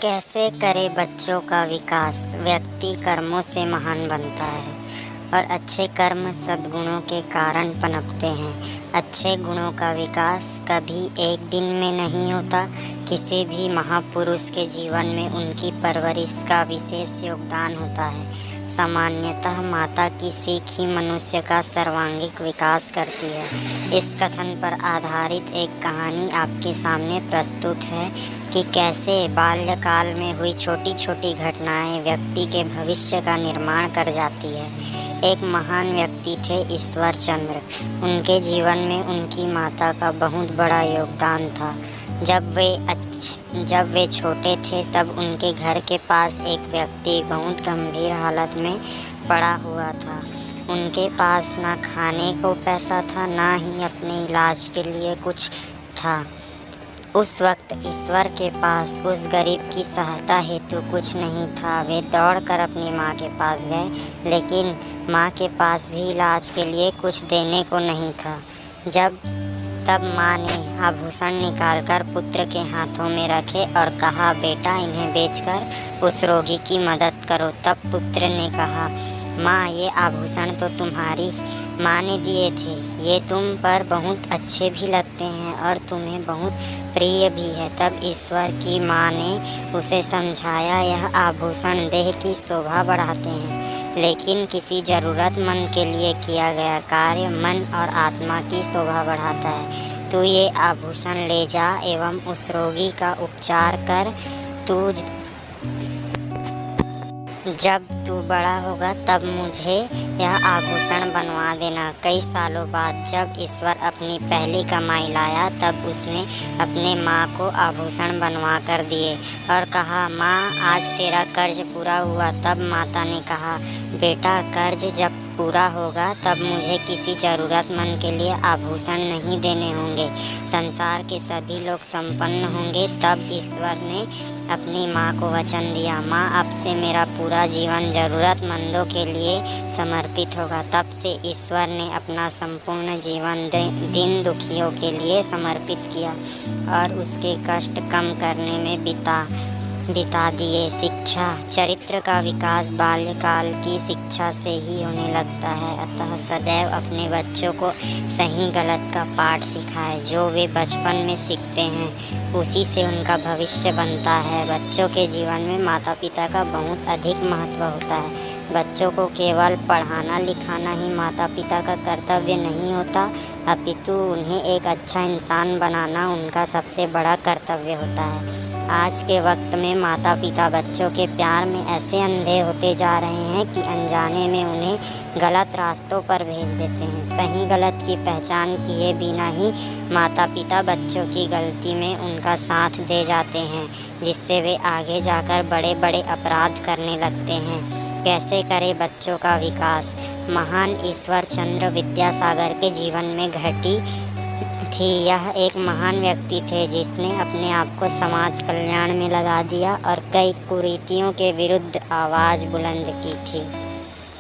कैसे करे बच्चों का विकास। व्यक्ति कर्मों से महान बनता है और अच्छे कर्म सद्गुणों के कारण पनपते हैं। अच्छे गुणों का विकास कभी एक दिन में नहीं होता। किसी भी महापुरुष के जीवन में उनकी परवरिश का विशेष योगदान होता है। सामान्यतः माता की सीख ही मनुष्य का सर्वांगीण विकास करती है। इस कथन पर आधारित एक कहानी आपके सामने प्रस्तुत है कि कैसे बाल्यकाल में हुई छोटी छोटी घटनाएं व्यक्ति के भविष्य का निर्माण कर जाती है। एक महान व्यक्ति थे ईश्वर चंद्र। उनके जीवन में उनकी माता का बहुत बड़ा योगदान था। जब वे छोटे थे तब उनके घर के पास एक व्यक्ति बहुत गंभीर हालत में पड़ा हुआ था। उनके पास ना खाने को पैसा था, ना ही अपने इलाज के लिए कुछ था। उस वक्त ईश्वर के पास उस गरीब की सहायता हेतु कुछ नहीं था। वे दौड़कर अपनी माँ के पास गए, लेकिन माँ के पास भी इलाज के लिए कुछ देने को नहीं था। तब माँ ने आभूषण निकालकर पुत्र के हाथों में रखे और कहा, बेटा इन्हें बेचकर उस रोगी की मदद करो। तब पुत्र ने कहा, माँ ये आभूषण तो तुम्हारी माँ ने दिए थे। ये तुम पर बहुत अच्छे भी लगते हैं और तुम्हें बहुत प्रिय भी है। तब ईश्वर की माँ ने उसे समझाया, यह आभूषण देह की शोभा बढ़ाते हैं, लेकिन किसी ज़रूरतमंद के लिए किया गया कार्य मन और आत्मा की शोभा बढ़ाता है। तू ये आभूषण ले जा एवं उस रोगी का उपचार कर। जब तू बड़ा होगा तब मुझे यह आभूषण बनवा देना। कई सालों बाद जब ईश्वर अपनी पहली कमाई लाया तब उसने अपने माँ को आभूषण बनवा कर दिए और कहा, माँ आज तेरा कर्ज पूरा हुआ। तब माता ने कहा, बेटा कर्ज जब पूरा होगा तब मुझे किसी ज़रूरतमंद के लिए आभूषण नहीं देने होंगे। संसार के सभी लोग संपन्न होंगे। तब ईश्वर ने अपनी माँ को वचन दिया, माँ अब से मेरा पूरा जीवन ज़रूरतमंदों के लिए समर्पित होगा। तब से ईश्वर ने अपना संपूर्ण जीवन दीन दुखियों के लिए समर्पित किया और उसके कष्ट कम करने में बिता दिए। शिक्षा। चरित्र का विकास बाल्यकाल की शिक्षा से ही होने लगता है। अतः सदैव अपने बच्चों को सही गलत का पाठ सिखाएं। जो वे बचपन में सीखते हैं उसी से उनका भविष्य बनता है। बच्चों के जीवन में माता पिता का बहुत अधिक महत्व होता है। बच्चों को केवल पढ़ाना लिखाना ही माता पिता का कर्तव्य नहीं होता, अपितु उन्हें एक अच्छा इंसान बनाना उनका सबसे बड़ा कर्तव्य होता है। आज के वक्त में माता पिता बच्चों के प्यार में ऐसे अंधे होते जा रहे हैं कि अनजाने में उन्हें गलत रास्तों पर भेज देते हैं। सही गलत की पहचान किए बिना ही माता पिता बच्चों की गलती में उनका साथ दे जाते हैं, जिससे वे आगे जाकर बड़े बड़े अपराध करने लगते हैं। कैसे करे बच्चों का विकास। महान ईश्वर चंद्र विद्यासागर के जीवन में घटी थी। यह एक महान व्यक्ति थे जिसने अपने आप को समाज कल्याण में लगा दिया और कई कुरीतियों के विरुद्ध आवाज़ बुलंद की थी।